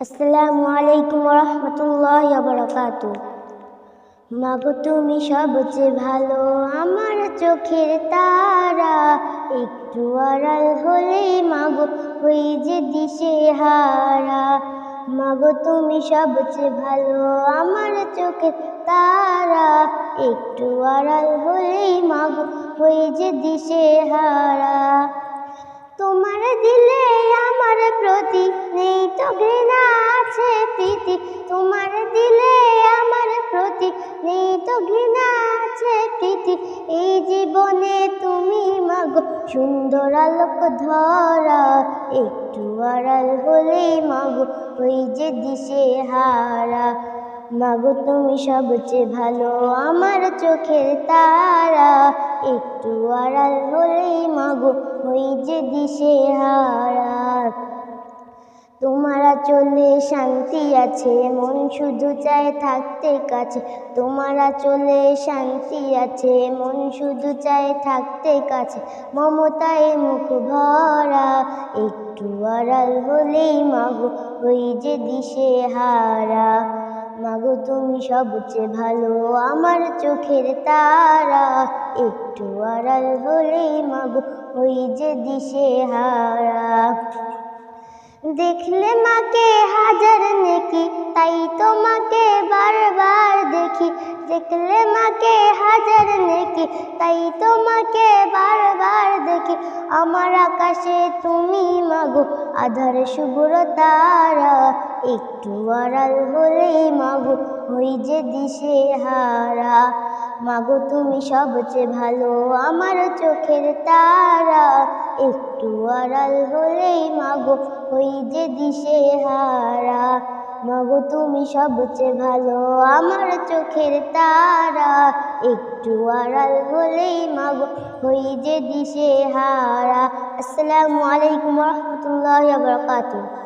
আসসালামু আলাইকুম রহমতুল্লাহি ওয়া বারাকাতুহু। মাগো তুমি সবচেয়ে ভালো, আমার চোখের তারা। একটু আড়াল হলেই মাগো হই যে দিশেহারা। মাগো তুমি সবচেয়ে ভালো, আমার চোখের তারা। একটু আড়াল হলেই মাগো হই যে দিশেহারা। তোমার দিলে আমার প্রতি নেই তো ঘৃণা, আছে প্রীতি। তোমার দিলে আমার প্রতি নেই তো ঘৃণা, আছে প্রীতি। এই জীবনে তুমি মাগো সুন্দর আলোক ধরা। একটু আড়াল হলেই মাগো হই যে দিশেহারা। মাগো তুমি সবচেয়ে ভালো, আমার চোখের তারা। একটু আড়াল হলেই মাগো হই যে দিশেহারা। তোমার চলে শান্তি আছে, মন শুধু চায় থাকতে কাছে। তোমার চলে শান্তি আছে, মন শুধু চায় থাকতে কাছে। মমতায় মুখ ভরা, একটু আড়াল হলেই মাগো হই যে দিশেহারা। মাগো তুমি সবচেয়ে ভালো, আমার চোখের তারা। একটু আড়াল হলেই মাগো হই যে দিশেহারা। দেখলে মাকে হাজার নেকি, তাই তোমাকে বারবার দেখি। দেখলে মাকে হাজার নেকি, তাই তোমাকে বারবার দেখি। আমার আকাশে তুমি মাগো আধার শুভ্র তারা। একটু আড়াল হলেই মাগো হই যে দিশেহারা। মাগো তুমি সবচেয়ে ভালো, আমার চোখের তারা। একটু আড়াল হলেই মাগো হই যে দিশেহারা। মাগো তুমি সবচেয়ে ভালো, আমার চোখের তারা। একটু আড়াল হলেই মাগো হই যে দিশেহারা। আসসালামু আলাইকুম রহমতুল্লাহি ওয়া বারাকাতুহু।